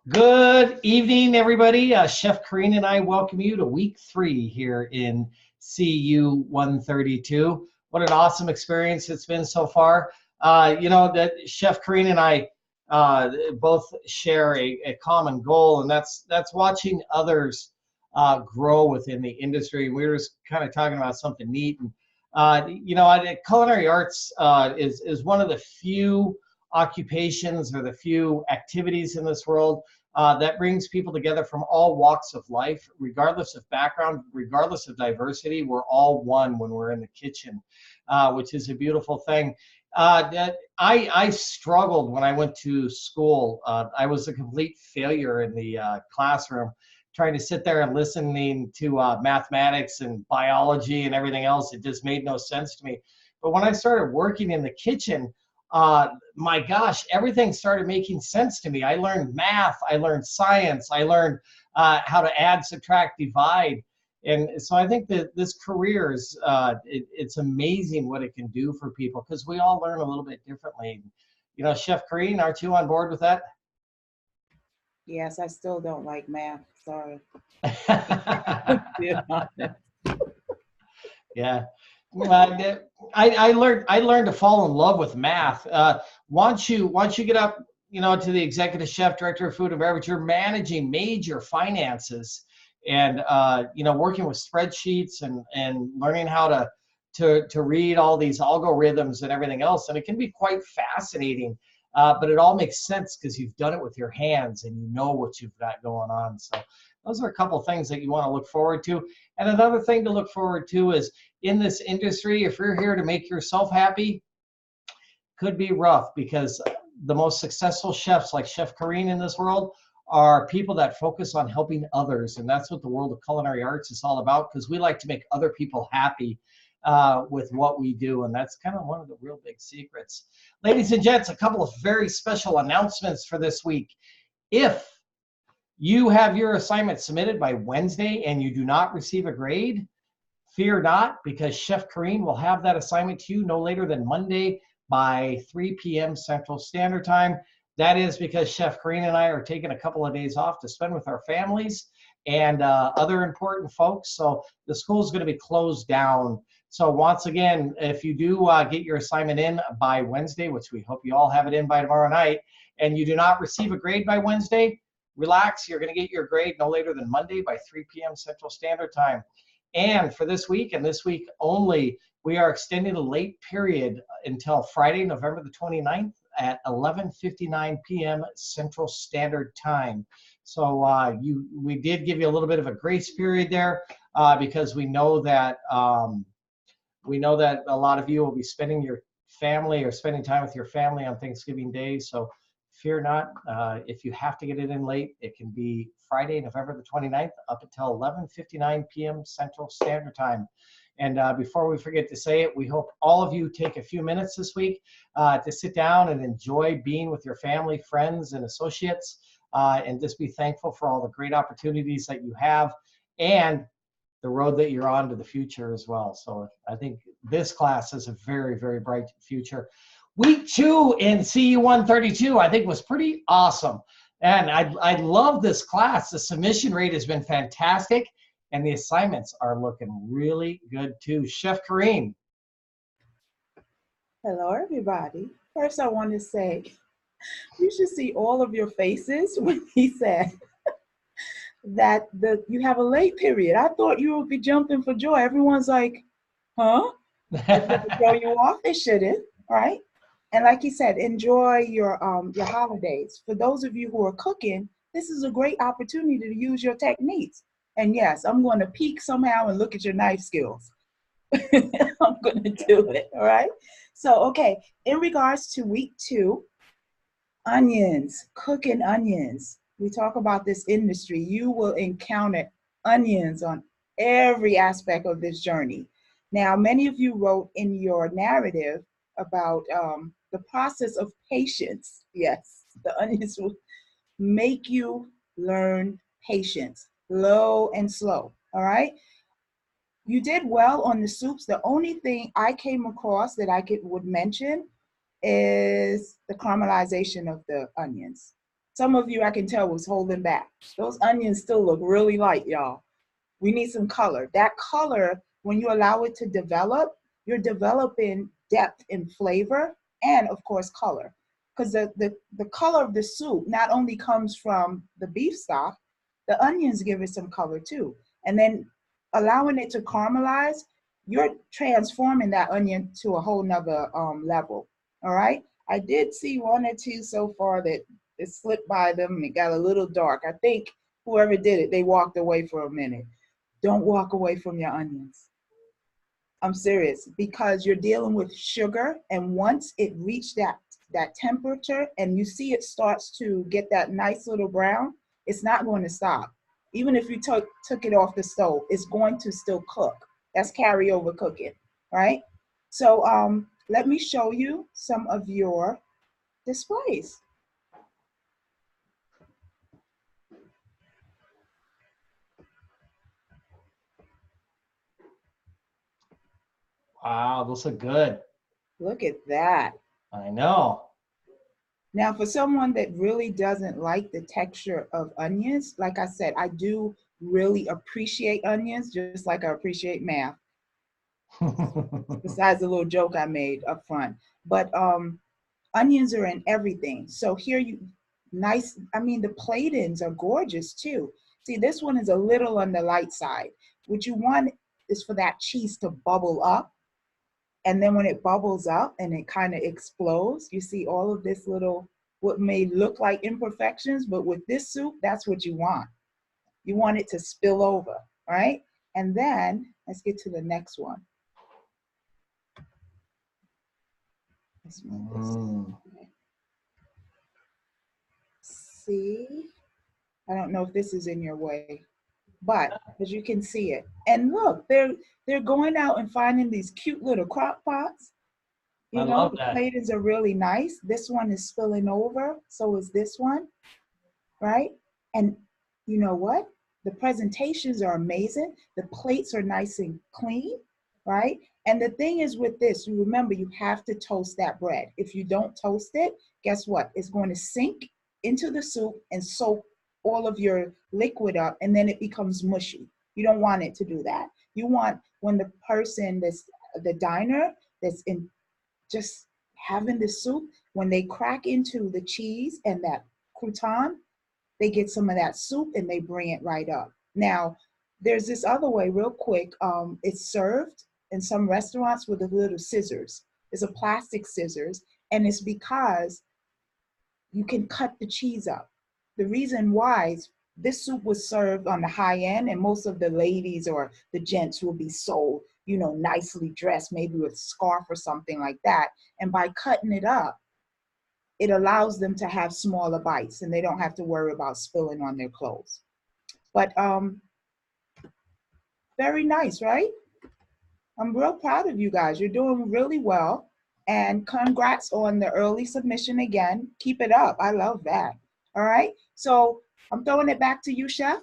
Good evening, everybody. Chef Kareen and I welcome you to week 3 here in CU 132. What an awesome experience it's been so far. That Chef Kareen and I both share a common goal, and that's watching others grow within the industry. We were just kind of talking about something neat. And, culinary arts is one of the few occupations or the few activities in this world that brings people together from all walks of life, regardless of background, regardless of diversity. We're all one when we're in the kitchen, which is a beautiful thing. I struggled when I went to school. I was a complete failure in the classroom, trying to sit there and listening to mathematics and biology and everything else. It just made no sense to me. But when I started working in the kitchen, my gosh, everything started making sense to me. I learned math, I learned science, I learned how to add, subtract, divide. And so I think that this career is, it's amazing what it can do for people because we all learn a little bit differently. Chef Kareen, aren't you on board with that? Yes, I still don't like math. Sorry. Yeah. I learned to fall in love with math. Once you get up, to the executive chef, director of food and beverage, you're managing major finances and working with spreadsheets and learning how to read all these algorithms and everything else. And it can be quite fascinating, but it all makes sense because you've done it with your hands and you know what you've got going on. So those are a couple of things that you want to look forward to. And another thing to look forward to is in this industry, if you're here to make yourself happy, could be rough because the most successful chefs like Chef Kareen in this world are people that focus on helping others. And that's what the world of culinary arts is all about because we like to make other people happy with what we do. And that's kind of one of the real big secrets. Ladies and gents, a couple of very special announcements for this week. If you have your assignment submitted by Wednesday and you do not receive a grade, fear not, because Chef Kareen will have that assignment to you no later than Monday by 3 p.m. Central Standard Time. That is because Chef Kareen and I are taking a couple of days off to spend with our families and other important folks. So the school is going to be closed down. So once again, if you do get your assignment in by Wednesday, which we hope you all have it in by tomorrow night, and you do not receive a grade by Wednesday, relax. You're going to get your grade no later than Monday by 3 p.m. Central Standard Time. And for this week and this week only, we are extending the late period until Friday, November the 29th at 11:59 p.m. Central Standard Time. So we did give you a little bit of a grace period there because we know that a lot of you will be spending your family or spending time with your family on Thanksgiving Day. So fear not. If you have to get it in late, it can be Friday, November the 29th up until 11:59 p.m. Central Standard Time. And before we forget to say it, we hope all of you take a few minutes this week to sit down and enjoy being with your family, friends, and associates, and just be thankful for all the great opportunities that you have and the road that you're on to the future as well. So I think this class has a very, very bright future. Week 2 in CU 132, I think, was pretty awesome. And I love this class. The submission rate has been fantastic, and the assignments are looking really good too. Chef Kareen. Hello, everybody. First, I want to say you should see all of your faces when he said that you have a late period. I thought you would be jumping for joy. Everyone's like, huh? It's going to throw you off. It shouldn't, right? And like he said, enjoy your holidays. For those of you who are cooking, this is a great opportunity to use your techniques. And yes, I'm going to peek somehow and look at your knife skills. I'm going to do it, all right? So, okay, in regards to week 2, onions, cooking onions. We talk about this industry. You will encounter onions on every aspect of this journey. Now, many of you wrote in your narrative about the process of patience. Yes, the onions will make you learn patience, low and slow. All right. You did well on the soups. The only thing I came across that would mention is the caramelization of the onions. Some of you I can tell was holding back. Those onions still look really light, y'all. We need some color. That color, when you allow it to develop, you're developing depth in flavor and of course color. Because the color of the soup not only comes from the beef stock, the onions give it some color too. And then allowing it to caramelize, you're transforming that onion to a whole nother level. All right. I did see one or two so far that it slipped by them and it got a little dark. I think whoever did it, they walked away for a minute. Don't walk away from your onions. I'm serious, because you're dealing with sugar, and once it reached that temperature and you see it starts to get that nice little brown, it's not going to stop. Even if you took it off the stove, it's going to still cook. That's carryover cooking, right? So let me show you some of your displays. Wow, those look good. Look at that. I know. Now, for someone that really doesn't like the texture of onions, like I said, I do really appreciate onions, just like I appreciate math, besides the little joke I made up front. But onions are in everything. So here nice, I mean, the platings are gorgeous too. See, this one is a little on the light side. What you want is for that cheese to bubble up. And then when it bubbles up and it kind of explodes, you see all of this little, what may look like imperfections, but with this soup, that's what you want. You want it to spill over, right? And then let's get to the next one. Let's move this. See, I don't know if this is in your way, but as you can see it. And look, they're going out and finding these cute little crock pots. You know, the platings are really nice. This one is spilling over, so is this one, right? And you know what? The presentations are amazing. The plates are nice and clean, right? And the thing is with this, you remember you have to toast that bread. If you don't toast it, guess what? It's going to sink into the soup and soak all of your liquid up, and then it becomes mushy. You don't want it to do that. You want when the person that's the diner that's in just having the soup, when they crack into the cheese and that crouton, they get some of that soup and they bring it right up. Now, there's this other way, real quick. It's served in some restaurants with the little scissors. It's a plastic scissors, and it's because you can cut the cheese up. The reason why is this soup was served on the high end, and most of the ladies or the gents will be so, you know, nicely dressed, maybe with a scarf or something like that. And by cutting it up, it allows them to have smaller bites and they don't have to worry about spilling on their clothes. But very nice, right? I'm real proud of you guys. You're doing really well. And congrats on the early submission again. Keep it up. I love that. All right. So I'm throwing it back to you, Chef.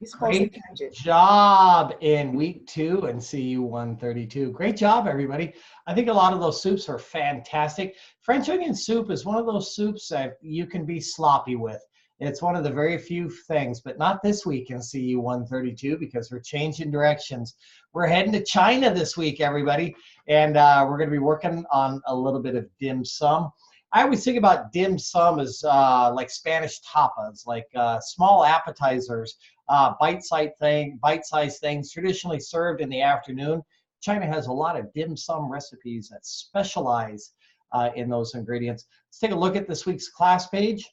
You're supposed to catch it. Great job in week 2 and CU 132. Great job, everybody. I think a lot of those soups are fantastic. French onion soup is one of those soups that you can be sloppy with. It's one of the very few things, but not this week in CU 132 because we're changing directions. We're heading to China this week, everybody, and we're going to be working on a little bit of dim sum. I always think about dim sum as like Spanish tapas, like small appetizers, bite-sized things traditionally served in the afternoon. China has a lot of dim sum recipes that specialize in those ingredients. Let's take a look at this week's class page.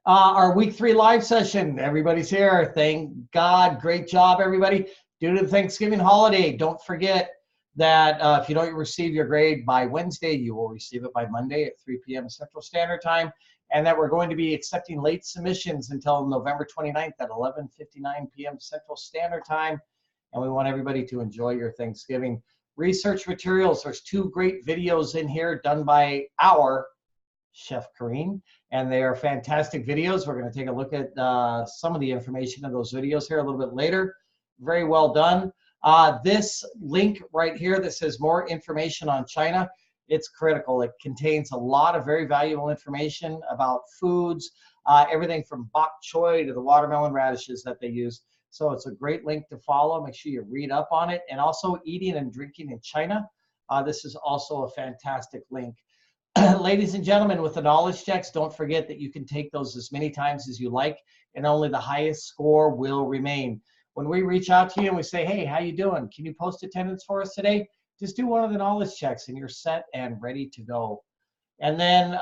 Our week 3 live session. Everybody's here. Thank God. Great job, everybody. Due to the Thanksgiving holiday, don't forget that if you don't receive your grade by Wednesday, you will receive it by Monday at 3 p.m. Central Standard Time, and that we're going to be accepting late submissions until November 29th at 11:59 p.m. Central Standard Time, and we want everybody to enjoy your Thanksgiving. Research materials, there's 2 great videos in here done by our Chef Kareem, and they are fantastic videos. We're going to take a look at some of the information in those videos here a little bit later. Very well done. This link right here that says more information on China, It's critical. It contains a lot of very valuable information about foods, everything from bok choy to the watermelon radishes that they use. So it's a great link to follow. Make sure you read up on it. And also eating and drinking in China. This is also a fantastic link. Ladies and gentlemen, with the knowledge checks, don't forget that you can take those as many times as you like, and only the highest score will remain. When we reach out to you and we say, hey, how you doing? Can you post attendance for us today? Just do one of the knowledge checks and you're set and ready to go. And then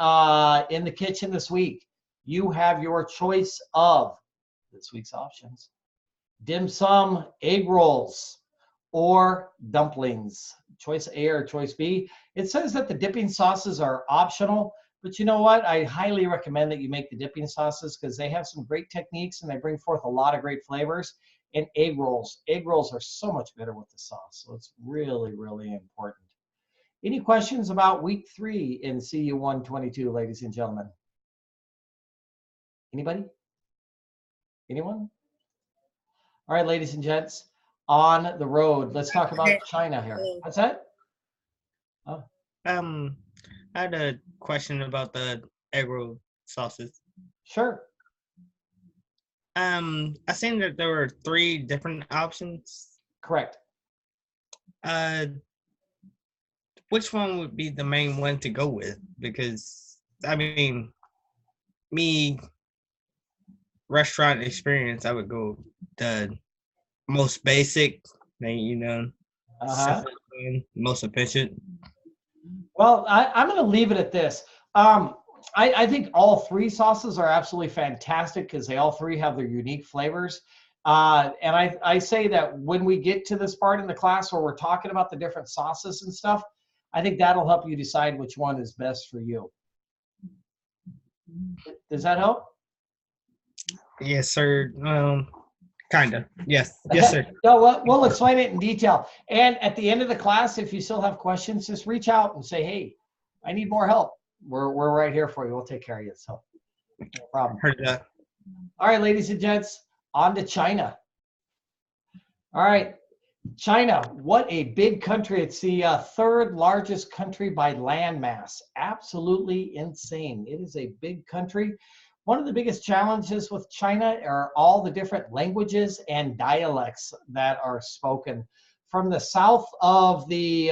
in the kitchen this week, you have your choice of this week's options: dim sum, egg rolls, or dumplings. Choice A or choice B. It says that the dipping sauces are optional, but you know what? I highly recommend that you make the dipping sauces because they have some great techniques and they bring forth a lot of great flavors. And egg rolls. Egg rolls are so much better with the sauce, so it's really, really important. Any questions about week 3 in CU 122, ladies and gentlemen? Anybody? Anyone? All right, ladies and gents, on the road. Let's talk about China here. What's that? Oh. I had a question about the egg roll sauces. Sure. I seen that there were 3 different options. Correct. Which one would be the main one to go with? Because I mean, me restaurant experience, I would go the most basic, you know, most efficient. Well, I'm going to leave it at this. I think all 3 sauces are absolutely fantastic because they all 3 have their unique flavors. And I say that when we get to this part in the class where we're talking about the different sauces and stuff, I think that'll help you decide which one is best for you. Does that help? Yes, sir. Kind of. Yes. Yes, sir. No, we'll explain it in detail. And at the end of the class, if you still have questions, just reach out and say, hey, I need more help. We're right here for you. We'll take care of you. So no problem. Heard that. All right, ladies and gents, on to China. All right, China, what a big country. It's the 3rd largest country by land mass. Absolutely insane. It is a big country. One of the biggest challenges with China are all the different languages and dialects that are spoken. From the south of the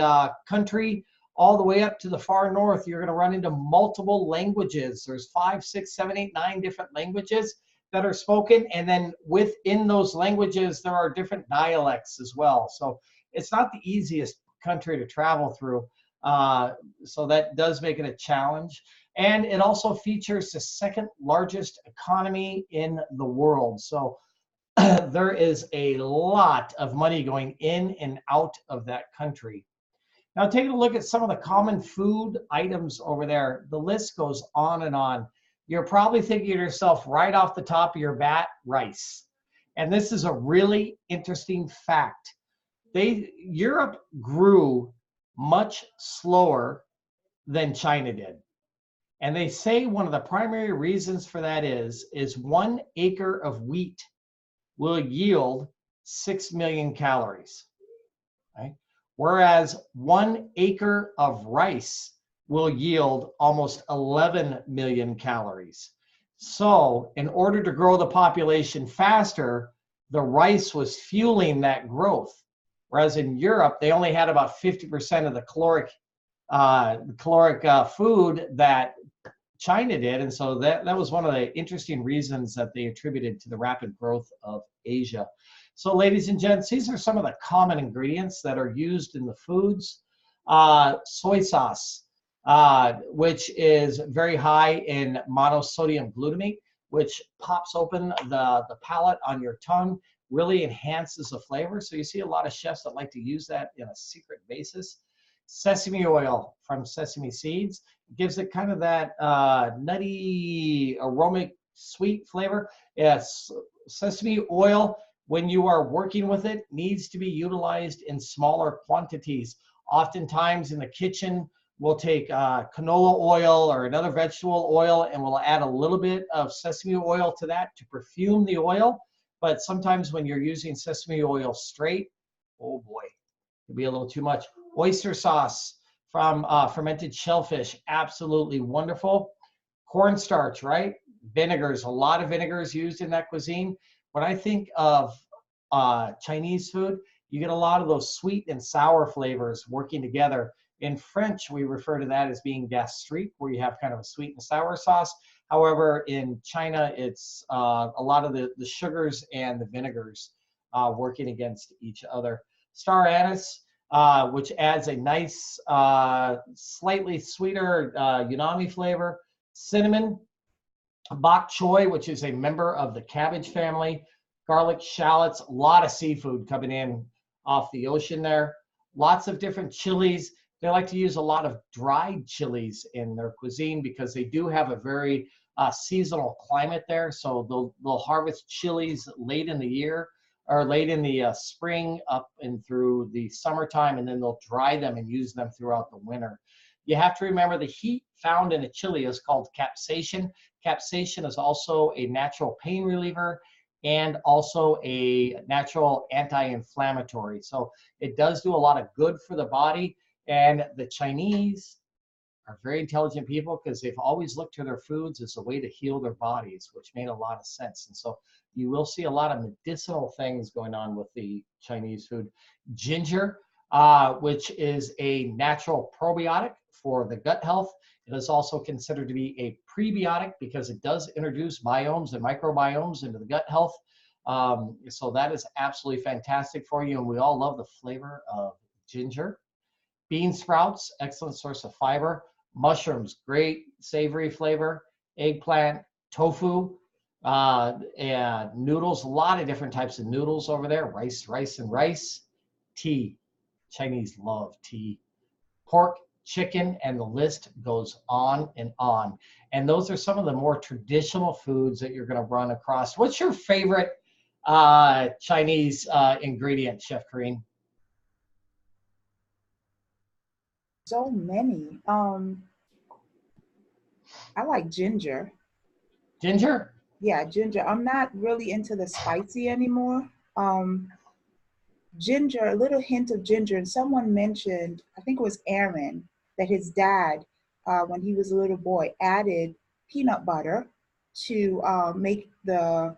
country all the way up to the far north, you're going to run into multiple languages. There's 5, 6, 7, 8, 9 different languages that are spoken. And then within those languages, there are different dialects as well. So it's not the easiest country to travel through. So that does make it a challenge. And it also features the 2nd largest economy in the world. So there is a lot of money going in and out of that country. Now, taking a look at some of the common food items over there, the list goes on and on. You're probably thinking to yourself right off the top of your bat, rice. And this is a really interesting fact. Europe grew much slower than China did. And they say one of the primary reasons for that is 1 acre of wheat will yield 6 million calories. Right? Whereas 1 acre of rice will yield almost 11 million calories. So in order to grow the population faster, the rice was fueling that growth. Whereas in Europe, they only had about 50% of the caloric food that China did. And so that was one of the interesting reasons that they attributed to the rapid growth of Asia. So ladies and gents, these are some of the common ingredients that are used in the foods. Soy sauce, which is very high in monosodium glutamate, which pops open the palate on your tongue, really enhances the flavor. So you see a lot of chefs that like to use that in a secret basis. Sesame oil from sesame seeds gives it kind of that nutty, aromatic, sweet flavor. Yes, sesame oil, when you are working with it, needs to be utilized in smaller quantities. Oftentimes in the kitchen, we'll take canola oil or another vegetable oil and we'll add a little bit of sesame oil to that to perfume the oil. But sometimes when you're using sesame oil straight, oh boy, it'd be a little too much. Oyster sauce from fermented shellfish, absolutely wonderful. Cornstarch, right? Vinegars, a lot of vinegars used in that cuisine. When I think of Chinese food, you get a lot of those sweet and sour flavors working together. In French, we refer to that as being gastrique, where you have kind of a sweet and sour sauce. However, in China, it's a lot of the sugars and the vinegars working against each other. Star anise, which adds a nice, slightly sweeter unami flavor. Cinnamon, bok choy, which is a member of the cabbage family. Garlic, shallots, a lot of seafood coming in off the ocean there. Lots of different chilies. They like to use a lot of dried chilies in their cuisine because they do have a very seasonal climate there. So they'll harvest chilies late in the year or late in the spring up and through the summertime, and then they'll dry them and use them throughout the winter. You have to remember the heat found in a chili is called capsaicin. Capsaicin is also a natural pain reliever and also a natural anti-inflammatory. So it does do a lot of good for the body. And the Chinese are very intelligent people because they've always looked to their foods as a way to heal their bodies, which made a lot of sense. And so you will see a lot of medicinal things going on with the Chinese food. Ginger, which is a natural probiotic for the gut health. It is also considered to be a prebiotic because it does introduce biomes and microbiomes into the gut health. So that is absolutely fantastic for you. And we all love the flavor of ginger. Bean sprouts, excellent source of fiber. Mushrooms, great savory flavor. Eggplant, tofu, and noodles, a lot of different types of noodles over there. Rice, and rice. Tea, Chinese love tea. Pork, chicken, and the list goes on and on. And those are some of the more traditional foods that you're going to run across. What's your favorite Chinese ingredient, Chef Karine? So many. I like ginger. Ginger? Yeah, ginger. I'm not really into the spicy anymore. Ginger, a little hint of ginger. And someone mentioned, I think it was Aaron, that his dad, when he was a little boy, added peanut butter to make the,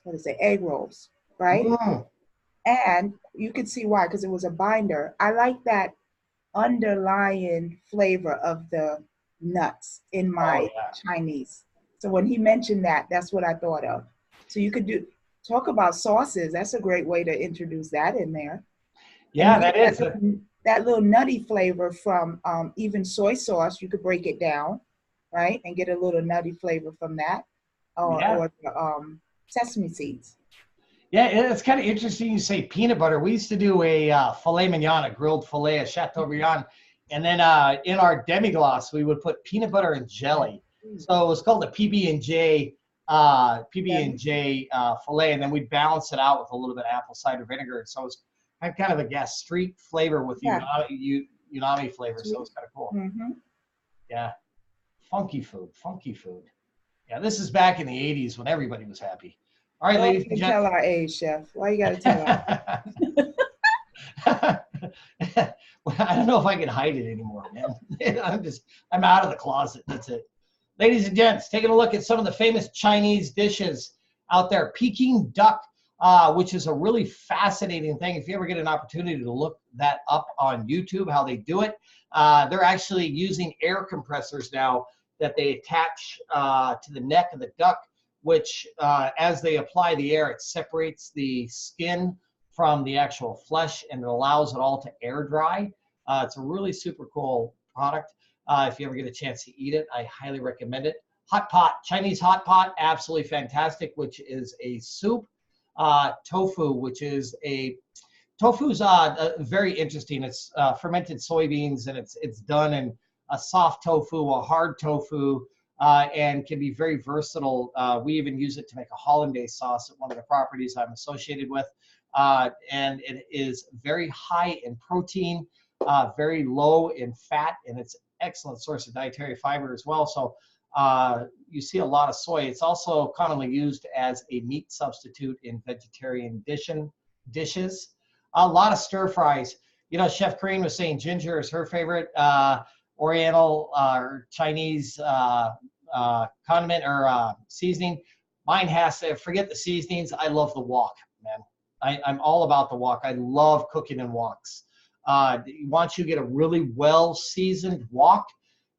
what is it, egg rolls, right? Mm. And you could see why, because it was a binder. I like that underlying flavor of the nuts in my Chinese. So when he mentioned that, that's what I thought of. So you could talk about sauces. That's a great way to introduce that in there. Yeah, that is. That little nutty flavor from even soy sauce, you could break it down, right? And get a little nutty flavor from that. Or the sesame seeds. Yeah, it's kind of interesting you say peanut butter. We used to do a filet mignon, a grilled filet, a Chateaubriand. And then in our demi-glace, we would put peanut butter and jelly. So it was called a PB&J filet. And then we'd balance it out with a little bit of apple cider vinegar. So it was kind of a gastrique flavor with unami flavor. So it was kind of cool. Mm-hmm. Yeah. Funky food. Yeah, this is back in the 80s when everybody was happy. All right, ladies and gentlemen. Tell our age, Chef. Why you got to tell us? Well, I don't know if I can hide it anymore, man. I'm out of the closet. That's it. Ladies and gents, taking a look at some of the famous Chinese dishes out there. Peking duck, which is a really fascinating thing. If you ever get an opportunity to look that up on YouTube, how they do it, they're actually using air compressors now that they attach to the neck of the duck, which as they apply the air, it separates the skin from the actual flesh and it allows it all to air dry. It's a really super cool product. If you ever get a chance to eat it, I highly recommend it. Hot pot, Chinese hot pot, absolutely fantastic, which is a soup. Tofu, which is tofu's very interesting. It's fermented soybeans and it's done in a soft tofu, a hard tofu, and can be very versatile. We even use it to make a hollandaise sauce at one of the properties I'm associated with. And it is very high in protein, very low in fat, and it's an excellent source of dietary fiber as well. So you see a lot of soy. It's also commonly used as a meat substitute in vegetarian dishes. A lot of stir fries. You know, Chef Corinne was saying ginger is her favorite Oriental or Chinese condiment or seasoning. Mine has to, forget the seasonings. I love the wok, man. I'm all about the wok. I love cooking in woks. Once you get a really well seasoned wok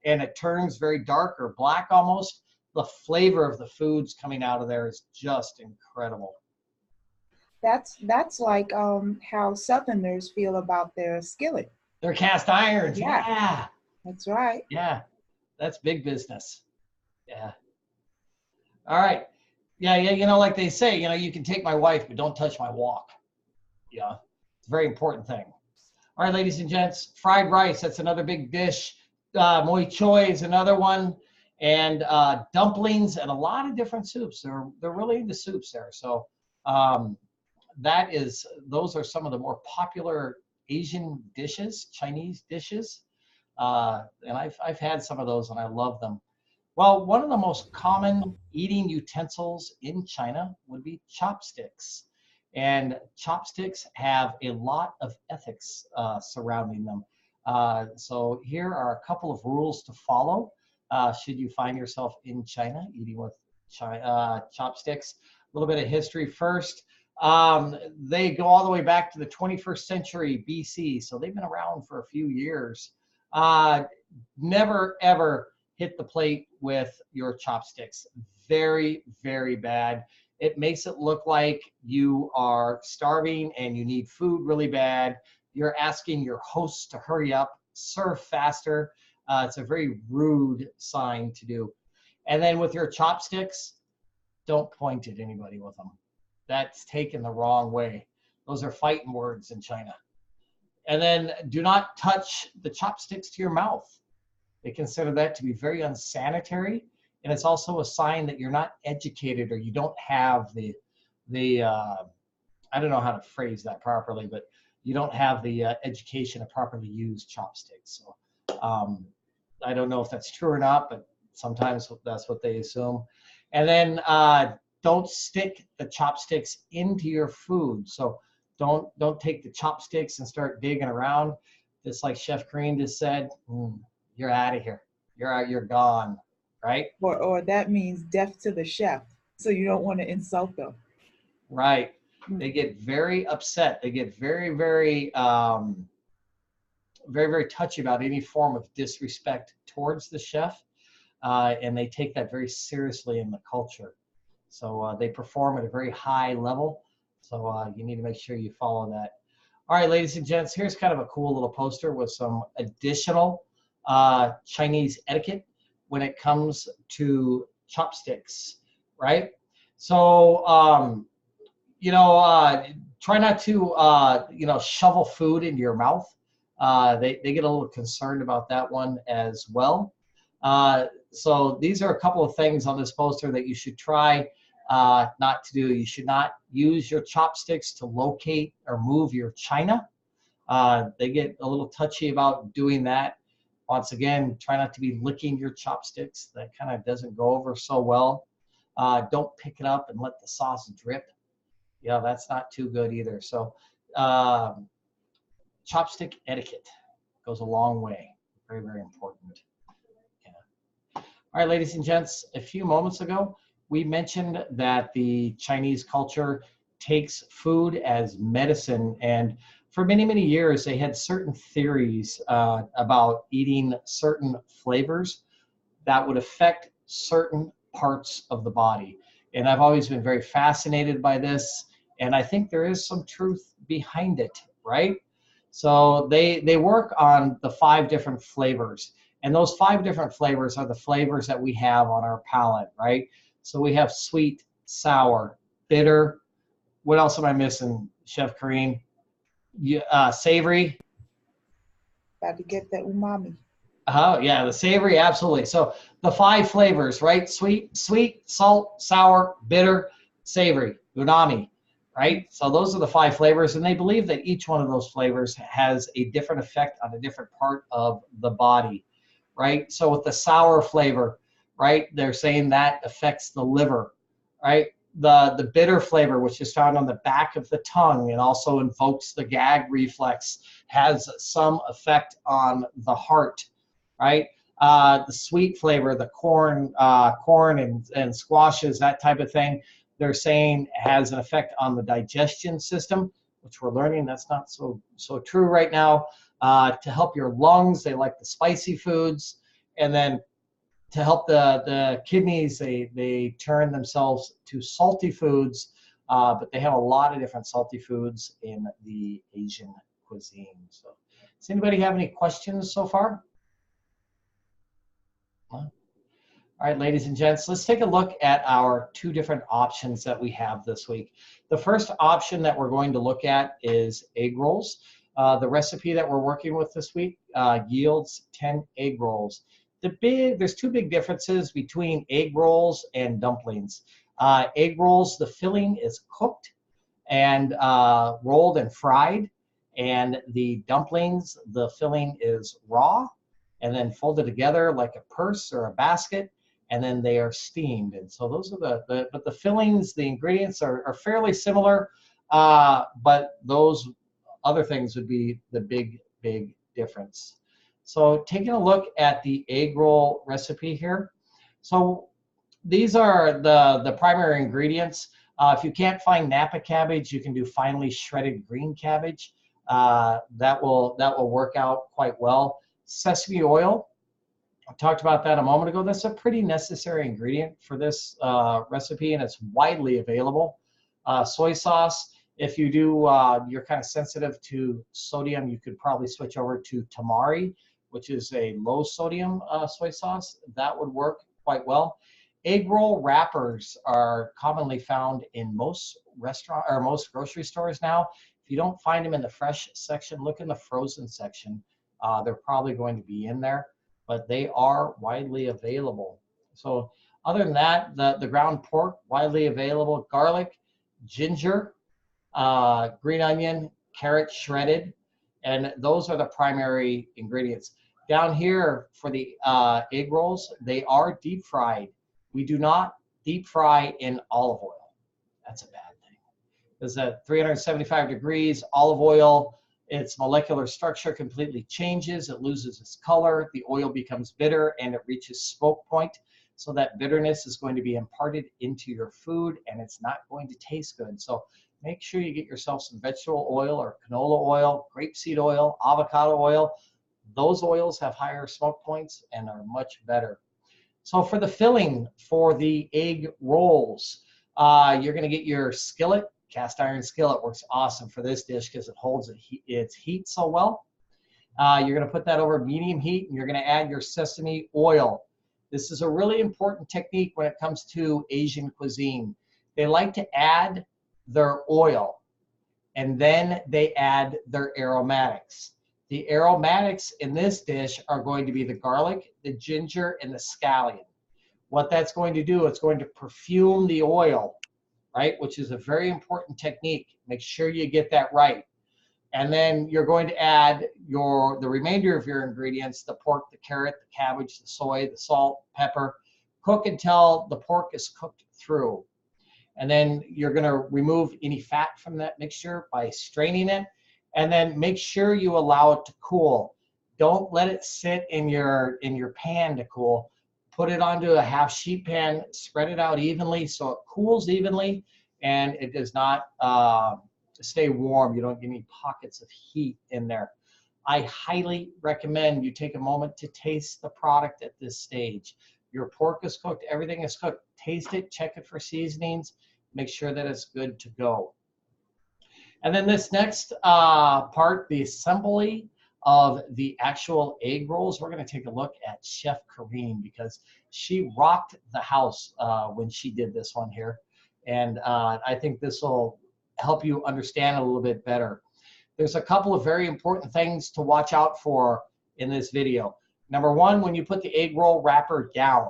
and it turns very dark or black almost, the flavor of the foods coming out of there is just incredible. That's like how Southerners feel about their skillet. They're cast irons. Yeah. Yeah. That's right. Yeah. That's big business. Yeah. All right. Yeah. You know, like they say, you know, you can take my wife, but don't touch my wok. Yeah. It's a very important thing. All right, ladies and gents, fried rice, that's another big dish. Moi choy is another one. And dumplings and a lot of different soups. They're really into soups there. So those are some of the more popular Asian dishes, Chinese dishes. And I've had some of those and I love them. Well, one of the most common eating utensils in China would be chopsticks. And chopsticks have a lot of ethics surrounding them. So here are a couple of rules to follow should you find yourself in China eating with chopsticks. A little bit of history first. They go all the way back to the 21st century BC, so they've been around for a few years. Never, ever hit the plate with your chopsticks. Very, very bad. It makes it look like you are starving and you need food really bad. You're asking your host to hurry up, serve faster. It's a very rude sign to do. And then with your chopsticks, don't point at anybody with them. That's taken the wrong way. Those are fighting words in China. And then do not touch the chopsticks to your mouth. They consider that to be very unsanitary. And it's also a sign that you're not educated or you don't have the I don't know how to phrase that properly, but you don't have the education to properly use chopsticks. So I don't know if that's true or not, but sometimes that's what they assume. And then don't stick the chopsticks into your food. So don't take the chopsticks and start digging around. Just like Chef Corinne just said, you're out of here. You're out. You're gone. Right? Or that means death to the chef. So you don't want to insult them. Right. They get very upset. They get very, very, very, very touchy about any form of disrespect towards the chef. And they take that very seriously in the culture. So they perform at a very high level. So you need to make sure you follow that. All right, ladies and gents, here's kind of a cool little poster with some additional Chinese etiquette when it comes to chopsticks, right? So, try not to, shovel food into your mouth. They get a little concerned about that one as well. So these are a couple of things on this poster that you should try not to do. You should not use your chopsticks to locate or move your china. They get a little touchy about doing that. Once again, try not to be licking your chopsticks. That kind of doesn't go over so well. Don't pick it up and let the sauce drip. Yeah, that's not too good either. So chopstick etiquette goes a long way. Very, very important. Yeah. All right, ladies and gents, a few moments ago, we mentioned that the Chinese culture takes food as medicine, and for many, many years, they had certain theories about eating certain flavors that would affect certain parts of the body. And I've always been very fascinated by this, and I think there is some truth behind it, right? So they work on the 5 different flavors, and those 5 different flavors are the flavors that we have on our palate, right? So we have sweet, sour, bitter. What else am I missing, Chef Corinne? Savory. Got to get that umami. Oh, yeah, the savory, absolutely. So the 5 flavors, right? Sweet, salt, sour, bitter, savory, umami, right? So those are the 5 flavors, and they believe that each one of those flavors has a different effect on a different part of the body, right? So with the sour flavor, right, they're saying that affects the liver, right? the bitter flavor, which is found on the back of the tongue and also invokes the gag reflex, has some effect on the heart, right? The sweet flavor, the corn and squashes, that type of thing, they're saying has an effect on the digestion system, which we're learning that's not so true right now. To help your lungs, they like the spicy foods. And then to help the kidneys, they turn themselves to salty foods, but they have a lot of different salty foods in the Asian cuisine. So, does anybody have any questions so far? All right, ladies and gents, let's take a look at our two different options that we have this week. The first option that we're going to look at is egg rolls. The recipe that we're working with this week yields 10 egg rolls. There's two big differences between egg rolls and dumplings. Egg rolls, the filling is cooked and rolled and fried, and the dumplings, the filling is raw and then folded together like a purse or a basket, and then they are steamed. And so those are but the fillings, the ingredients are fairly similar, but those other things would be the big difference. So taking a look at the egg roll recipe here. So these are the primary ingredients. If you can't find Napa cabbage, you can do finely shredded green cabbage. That will work out quite well. Sesame oil, I talked about that a moment ago. That's a pretty necessary ingredient for this recipe, and it's widely available. Soy sauce, if you do, you're kind of sensitive to sodium, you could probably switch over to Tamari, which is a low sodium soy sauce. That would work quite well. Egg roll wrappers are commonly found in most restaurant or most grocery stores now. If you don't find them in the fresh section, look in the frozen section. They're probably going to be in there, but they are widely available. So other than that, the ground pork, widely available. Garlic, ginger, green onion, carrot shredded, and those are the primary ingredients. Down here for the egg rolls, they are deep fried. We do not deep fry in olive oil. That's a bad thing. Because at 375 degrees, olive oil, its molecular structure completely changes. It loses its color. The oil becomes bitter, and it reaches smoke point. So that bitterness is going to be imparted into your food, and it's not going to taste good. So make sure you get yourself some vegetable oil or canola oil, grapeseed oil, avocado oil. Those oils have higher smoke points and are much better. So for the filling for the egg rolls, you're going to get your skillet. Cast iron skillet works awesome for this dish because it holds its heat so well. You're going to put that over medium heat, and you're going to add your sesame oil. This is a really important technique when it comes to Asian cuisine. They like to add their oil, and then they add their aromatics. The aromatics in this dish are going to be the garlic, the ginger, and the scallion. What that's going to do, it's going to perfume the oil, right, which is a very important technique. Make sure you get that right. And then you're going to add the remainder of your ingredients, the pork, the carrot, the cabbage, the soy, the salt, pepper. Cook until the pork is cooked through. And then you're going to remove any fat from that mixture by straining it. And then make sure you allow it to cool. Don't let it sit in your pan to cool. Put it onto a half sheet pan, spread it out evenly so it cools evenly and it does not stay warm. You don't get any pockets of heat in there. I highly recommend you take a moment to taste the product at this stage. Your pork is cooked, everything is cooked. Taste it, check it for seasonings, make sure that it's good to go. And then this next part, the assembly of the actual egg rolls, we're going to take a look at Chef Kareen because she rocked the house when she did this one here. And I think this will help you understand it a little bit better. There's a couple of very important things to watch out for in this video. Number one, when you put the egg roll wrapper down,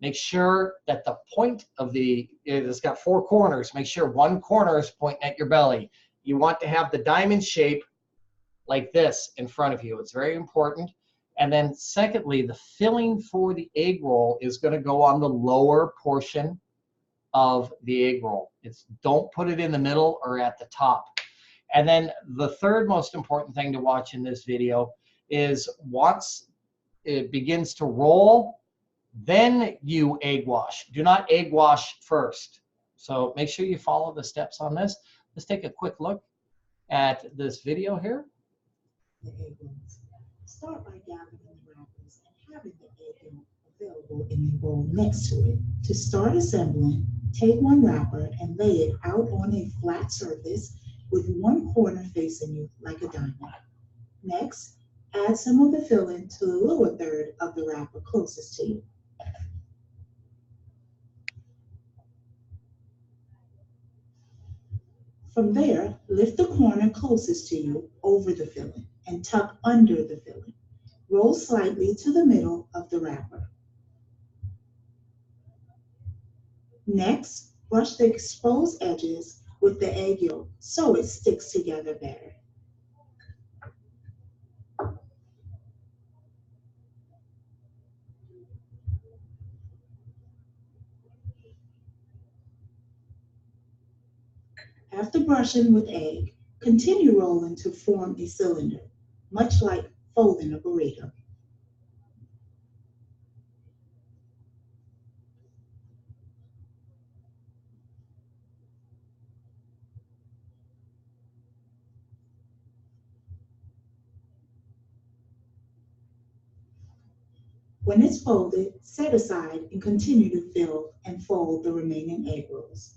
make sure that the point of it's got 4 corners. Make sure one corner is pointing at your belly. You want to have the diamond shape like this in front of you. It's very important. And then secondly, the filling for the egg roll is going to go on the lower portion of the egg roll. Don't put it in the middle or at the top. And then the third most important thing to watch in this video is once it begins to roll, then you egg wash. Do not egg wash first. So make sure you follow the steps on this. Let's take a quick look at this video here. The egg rolls. Start by gathering the wrappers and having the egg yolk available in a bowl next to it. To start assembling, take one wrapper and lay it out on a flat surface with one corner facing you like a diamond. Next, add some of the filling to the lower third of the wrapper closest to you. From there, lift the corner closest to you over the filling and tuck under the filling. Roll slightly to the middle of the wrapper. Next, brush the exposed edges with the egg yolk so it sticks together better. After brushing with egg, continue rolling to form a cylinder, much like folding a burrito. When it's folded, set aside and continue to fill and fold the remaining egg rolls.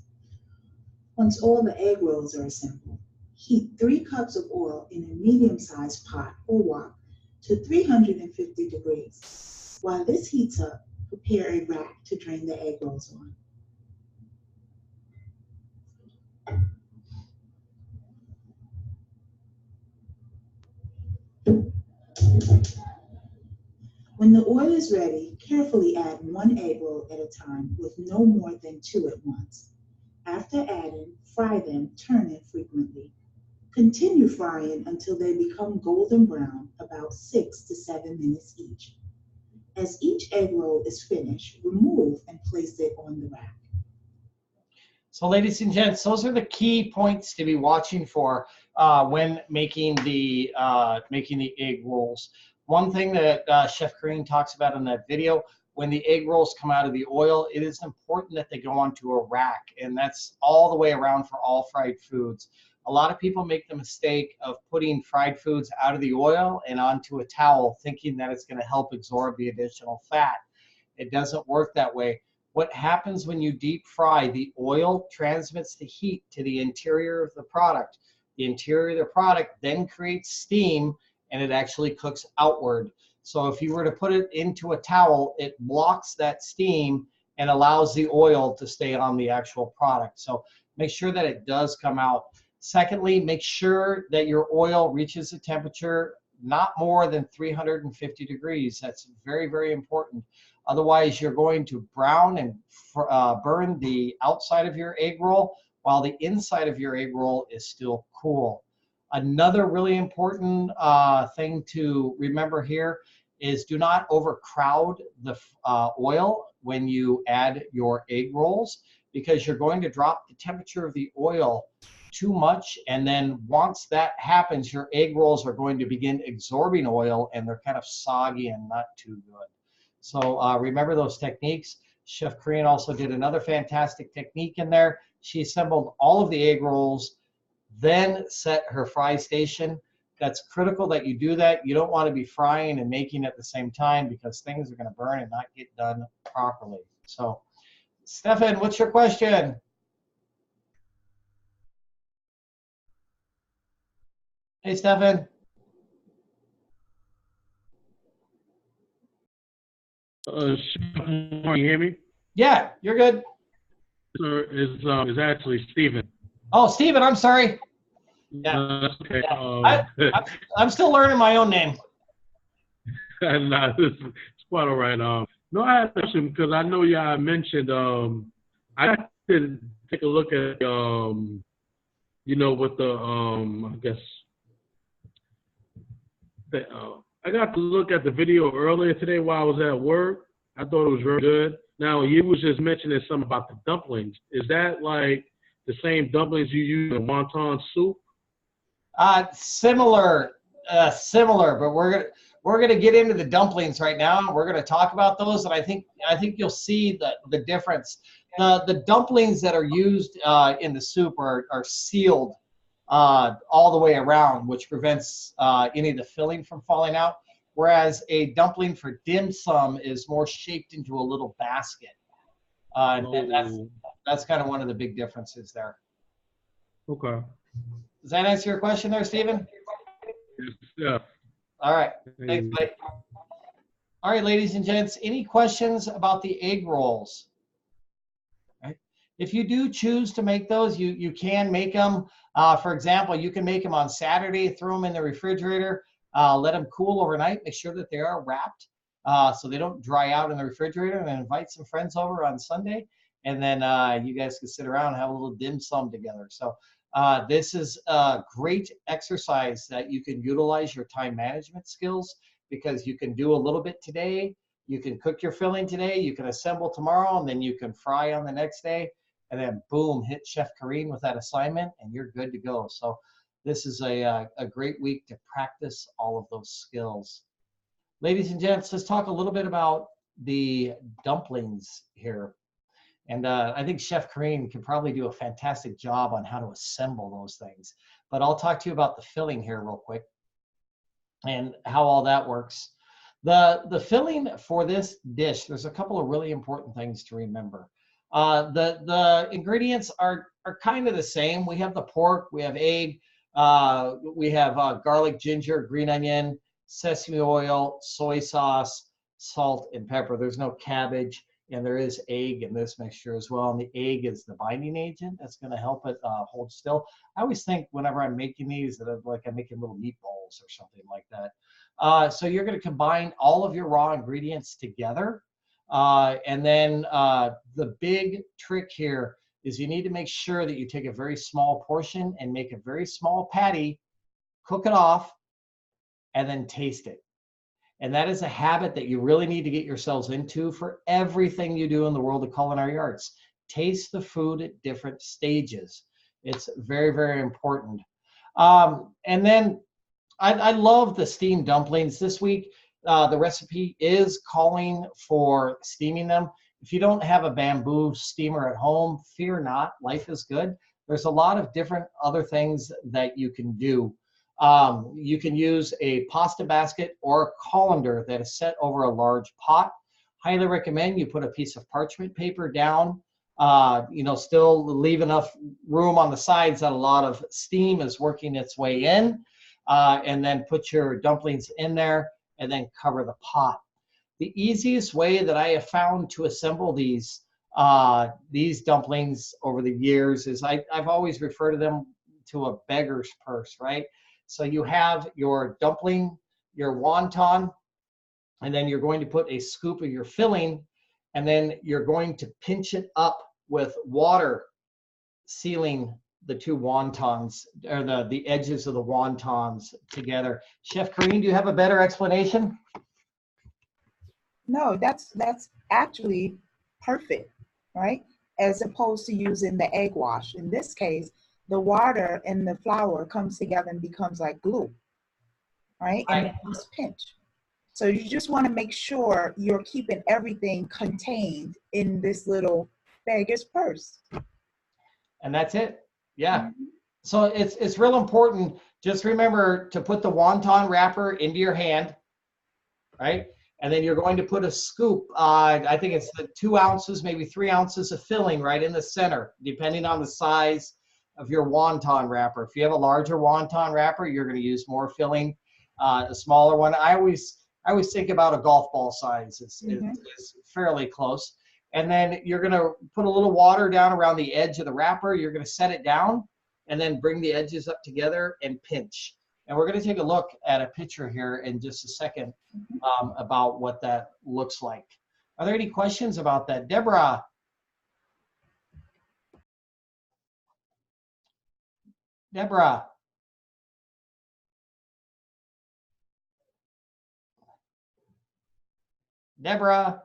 Once all the egg rolls are assembled, heat 3 cups of oil in a medium-sized pot or wok to 350 degrees. While this heats up, prepare a rack to drain the egg rolls on. When the oil is ready, carefully add 1 egg roll at a time with no more than 2 at once. After adding, fry them, turning frequently. Continue frying until they become golden brown, about 6 to 7 minutes each. As each egg roll is finished, remove and place it on the rack. So ladies and gents, those are the key points to be watching for when making the egg rolls. One thing that Chef Kareen talks about in that video, when the egg rolls come out of the oil, it is important that they go onto a rack, and that's all the way around for all fried foods. A lot of people make the mistake of putting fried foods out of the oil and onto a towel, thinking that it's going to help absorb the additional fat. It doesn't work that way. What happens when you deep fry, the oil transmits the heat to the interior of the product. The interior of the product then creates steam, and it actually cooks outward. So if you were to put it into a towel, it blocks that steam and allows the oil to stay on the actual product. So make sure that it does come out. Secondly, make sure that your oil reaches a temperature not more than 350 degrees. That's very, very important. Otherwise, you're going to brown and burn the outside of your egg roll while the inside of your egg roll is still cool. Another really important thing to remember here is do not overcrowd the oil when you add your egg rolls, because you're going to drop the temperature of the oil too much, and then once that happens, your egg rolls are going to begin absorbing oil, and they're kind of soggy and not too good. So remember those techniques. Chef Kareen also did another fantastic technique in there. She assembled all of the egg rolls, then set her fry station. That's critical that you do that. You don't want to be frying and making at the same time, because things are going to burn and not get done properly. So, Stefan, what's your question? Hey, Stefan. Can you hear me? Yeah, you're good. Sir, is actually Stephen. Oh, Stephen, I'm sorry. Yeah. That's okay. I'm still learning my own name. Nah, it's quite all right. No, I had a question because I know y'all mentioned. I got to take a look at you know, with the I guess the I got to look at the video earlier today while I was at work. I thought it was very good. Now you was just mentioning something about the dumplings. Is that like the same dumplings you use in wonton soup? Similar, similar, but we're gonna get into the dumplings right now. We're gonna talk about those, and I think you'll see the difference. The dumplings that are used in the soup are sealed all the way around, which prevents any of the filling from falling out. Whereas a dumpling for dim sum is more shaped into a little basket, and Oh, that's kind of one of the big differences there. okay. Does that answer your question there, Stephen? Yes, yeah. All right. Thanks, And Mike. All right, ladies and gents, any questions about the egg rolls? Right. If you do choose to make those, you can make them. For example, you can make them on Saturday, throw them in the refrigerator, let them cool overnight, make sure that they are wrapped so they don't dry out in the refrigerator, and then invite some friends over on Sunday. And then you guys can sit around and have a little dim sum together. So this is a great exercise that you can utilize your time management skills, because you can do a little bit today, you can cook your filling today, you can assemble tomorrow, and then you can fry on the next day, and then boom, hit Chef Kareen with that assignment, and you're good to go. So this is a great week to practice all of those skills. Ladies and gents, let's talk a little bit about the dumplings here. And I think Chef Kareen can probably do a fantastic job on how to assemble those things. But I'll talk to you about the filling here real quick and how all that works. The filling for this dish, there's a couple of really important things to remember. The ingredients are kind of the same. We have the pork, we have egg, we have garlic, ginger, green onion, sesame oil, soy sauce, salt, and pepper. There's no cabbage, and there is egg in this mixture as well. And the egg is the binding agent that's going to help it hold still. I always think whenever I'm making these that I'm making little meatballs or something like that. So you're going to combine all of your raw ingredients together. And then the big trick here is you need to make sure that you take a very small portion and make a very small patty, cook it off, and then taste it. And that is a habit that you really need to get yourselves into for everything you do in the world of culinary arts. Taste the food at different stages. It's very, very important. And then I love the steamed dumplings this week. The recipe is calling for steaming them. If you don't have a bamboo steamer at home, fear not, life is good. There's a lot of different other things that you can do. You can use a pasta basket or a colander that is set over a large pot. Highly recommend you put a piece of parchment paper down, still leave enough room on the sides that a lot of steam is working its way in, and then put your dumplings in there and then cover the pot. The easiest way that I have found to assemble these dumplings over the years is I've always referred to them to a beggar's purse, right? So you have your dumpling, your wonton, and then you're going to put a scoop of your filling, and then you're going to pinch it up with water, sealing the two wontons, or the edges of the wontons together. Chef Kareen, do you have a better explanation? No, that's actually perfect, right? As opposed to using the egg wash. In this case, the water and the flour comes together and becomes like glue, right? And it becomes pinch. So you just want to make sure you're keeping everything contained in this little beggar's purse. And that's it. Yeah. So it's real important. Just remember to put the wonton wrapper into your hand, right? And then you're going to put a scoop, I think it's 2 ounces, maybe 3 ounces of filling right in the center, depending on the size of your wonton wrapper. If you have a larger wonton wrapper, you're going to use more filling. A smaller one, I always think about a golf ball size. It's fairly close. And then you're going to put a little water down around the edge of the wrapper. You're going to set it down and then bring the edges up together and pinch. And we're going to take a look at a picture here in just a second about what that looks like. Are there any questions about that? Deborah? Deborah? Deborah?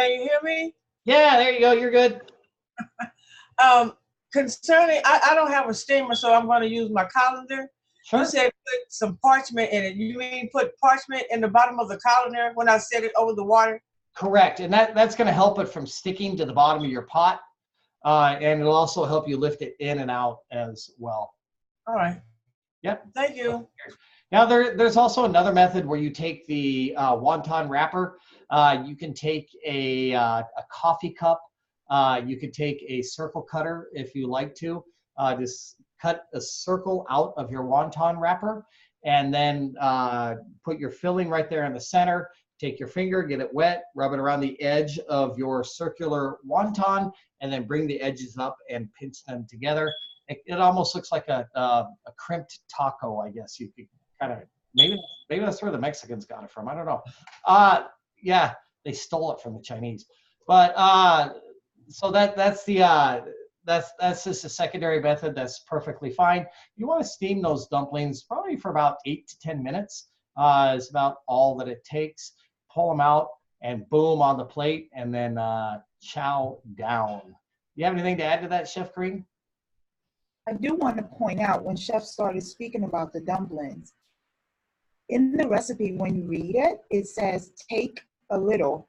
Can you hear me? Yeah, there you go. You're good. Concerning, I don't have a steamer, so I'm going to use my colander. Sure. You said put some parchment in it. You mean put parchment in the bottom of the colander when I set it over the water? Correct. And that's going to help it from sticking to the bottom of your pot. And it'll also help you lift it in and out as well. All right. Yep. Thank you. Now, there's also another method where you take the wonton wrapper. You can take a coffee cup. You could take a circle cutter if you like to. Just cut a circle out of your wonton wrapper and then put your filling right there in the center. Take your finger, get it wet, rub it around the edge of your circular wonton, and then bring the edges up and pinch them together. It almost looks like a crimped taco, I guess you could kind of, maybe that's where the Mexicans got it from. I don't know. Yeah, they stole it from the Chinese. But so that's just a secondary method. That's perfectly fine. You want to steam those dumplings probably for about 8 to 10 minutes. Is about all that it takes. Pull them out and boom on the plate, and then chow down. You have anything to add to that, Chef Green? I do want to point out when Chef started speaking about the dumplings, in the recipe, when you read it, it says take a little,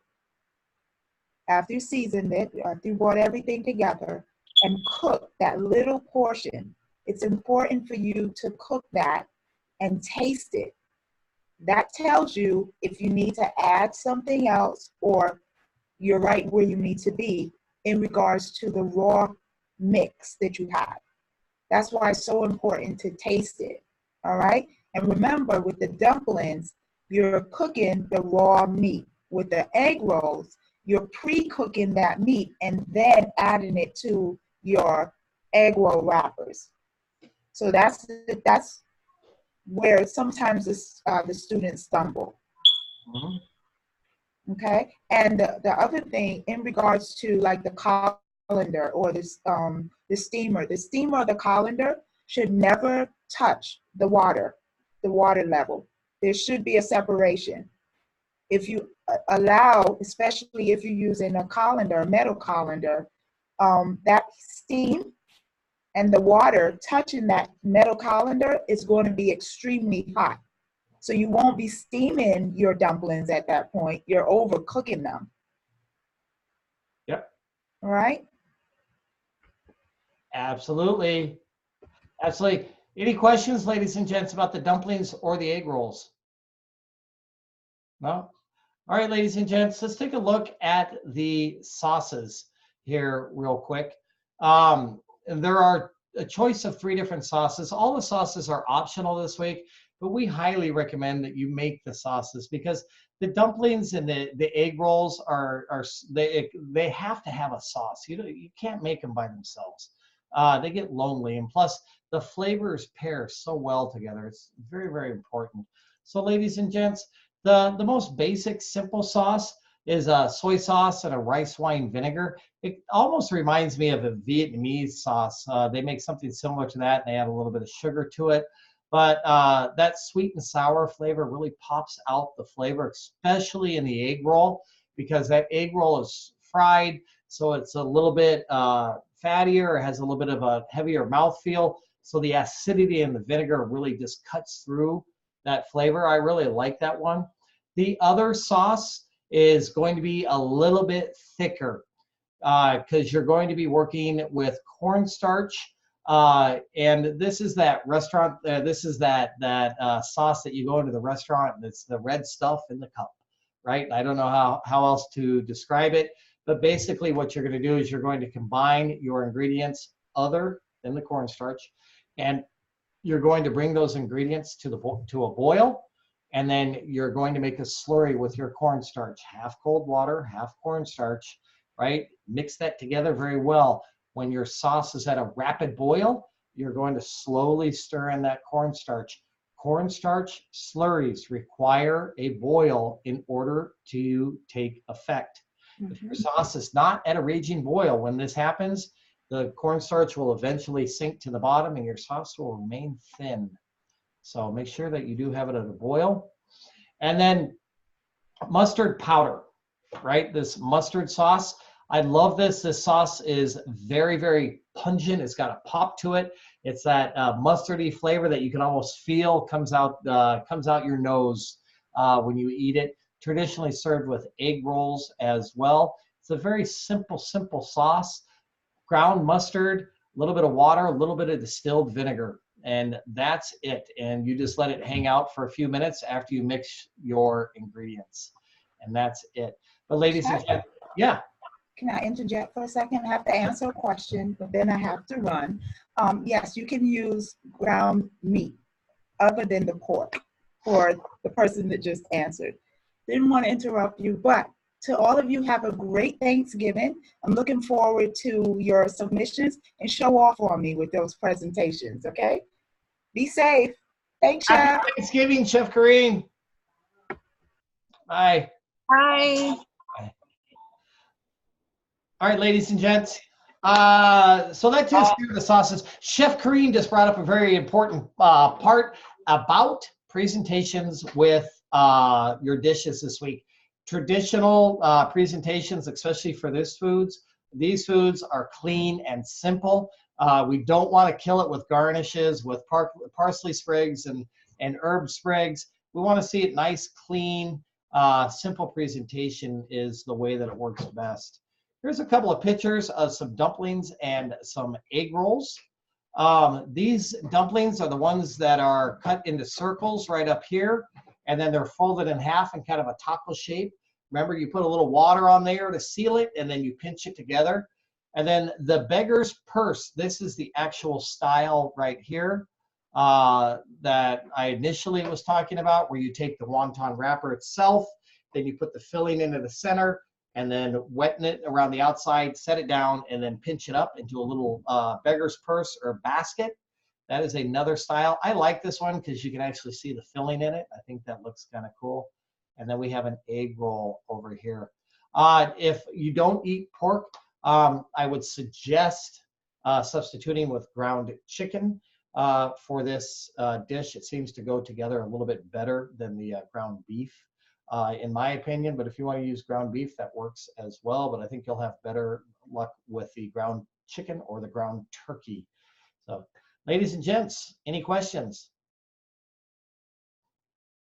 after you seasoned it, after you brought everything together, and cook that little portion. It's important for you to cook that and taste it. That tells you if you need to add something else or you're right where you need to be in regards to the raw mix that you have. That's why it's so important to taste it, all right? And remember, with the dumplings, you're cooking the raw meat. With the egg rolls, you're pre-cooking that meat and then adding it to your egg roll wrappers. So that's where sometimes the students stumble. Mm-hmm. Okay, and the other thing in regards to like the colander or the steamer or the colander should never touch the water level. There should be a separation. If you allow, especially if you're using a colander, a metal colander, that steam and the water touching that metal colander is going to be extremely hot. So you won't be steaming your dumplings at that point. You're overcooking them. Yep. All right? Absolutely. Absolutely. Any questions, ladies and gents, about the dumplings or the egg rolls? No? All right, ladies and gents, let's take a look at the sauces here real quick. And there are a choice of 3 different sauces. All the sauces are optional this week, but we highly recommend that you make the sauces because the dumplings and the egg rolls they have to have a sauce. You can't make them by themselves. They get lonely, and plus the flavors pair so well together. It's very, very important. So, ladies and gents, the most basic, simple sauce is a soy sauce and a rice wine vinegar. It almost reminds me of a Vietnamese sauce. They make something similar to that, and they add a little bit of sugar to it. But that sweet and sour flavor really pops out the flavor, especially in the egg roll, because that egg roll is fried, so it's a little bit fattier. It has a little bit of a heavier mouthfeel. So the acidity in the vinegar really just cuts through that flavor. I really like that one. The other sauce is going to be a little bit thicker because you're going to be working with cornstarch. And this is that restaurant, this is that sauce that you go into the restaurant and it's the red stuff in the cup, right? I don't know how else to describe it, but basically what you're going to do is you're going to combine your ingredients other than the cornstarch, and you're going to bring those ingredients to a boil, and then you're going to make a slurry with your cornstarch, half cold water, half cornstarch, right? Mix that together very well. When your sauce is at a rapid boil, you're going to slowly stir in that cornstarch. Cornstarch slurries require a boil in order to take effect. Mm-hmm. If your sauce is not at a raging boil, when this happens, the cornstarch will eventually sink to the bottom and your sauce will remain thin. So make sure that you do have it at a boil. And then mustard powder. right? This mustard sauce. I love this. This sauce is very, very pungent. It's got a pop to it. It's that mustardy flavor that you can almost feel comes out your nose when you eat it. Traditionally served with egg rolls as well. It's a very simple sauce. Ground mustard, a little bit of water, a little bit of distilled vinegar, and that's it. And you just let it hang out for a few minutes after you mix your ingredients, and that's it. But ladies and gentlemen, yeah. Can I interject for a second? I have to answer a question, but then I have to run. Yes, you can use ground meat other than the pork for the person that just answered. Didn't want to interrupt you, but to all of you, have a great Thanksgiving. I'm looking forward to your submissions and show off on me with those presentations, okay? Be safe. Thanks, Chef. Happy Thanksgiving, Chef Kareem. Bye. Bye. All right, ladies and gents. So that takes care of the sauces. Chef Kareem just brought up a very important part about presentations with your dishes this week. Traditional presentations, especially for these foods are clean and simple. We don't want to kill it with garnishes, with parsley sprigs and herb sprigs. We want to see it nice, clean, simple presentation is the way that it works best. Here's a couple of pictures of some dumplings and some egg rolls. These dumplings are the ones that are cut into circles right up here, and then they're folded in half in kind of a taco shape. Remember, you put a little water on there to seal it, and then you pinch it together. And then the beggar's purse, this is the actual style right here that I initially was talking about, where you take the wonton wrapper itself, then you put the filling into the center, and then wetten it around the outside, set it down, and then pinch it up into a little beggar's purse or basket. That is another style. I like this one because you can actually see the filling in it. I think that looks kind of cool. And then we have an egg roll over here. If you don't eat pork, I would suggest substituting with ground chicken for this dish. It seems to go together a little bit better than the ground beef. In my opinion, but if you want to use ground beef, that works as well. But I think you'll have better luck with the ground chicken or the ground turkey. So, ladies and gents, any questions?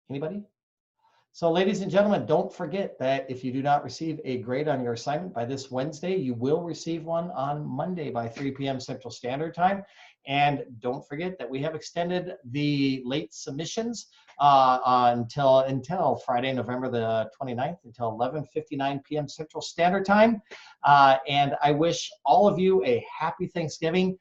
Anybody? So, ladies and gentlemen, don't forget that if you do not receive a grade on your assignment by this Wednesday, you will receive one on Monday by 3 p.m. Central Standard Time. And don't forget that we have extended the late submissions until Friday, November the 29th, until 11:59 p.m. Central Standard Time. And I wish all of you a happy Thanksgiving.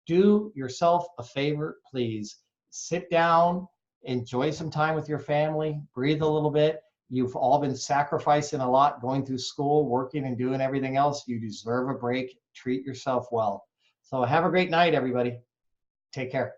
Do yourself a favor, please. Sit down, enjoy some time with your family, breathe a little bit. You've all been sacrificing a lot, going through school, working, and doing everything else. You deserve a break. Treat yourself well. So have a great night, everybody. Take care.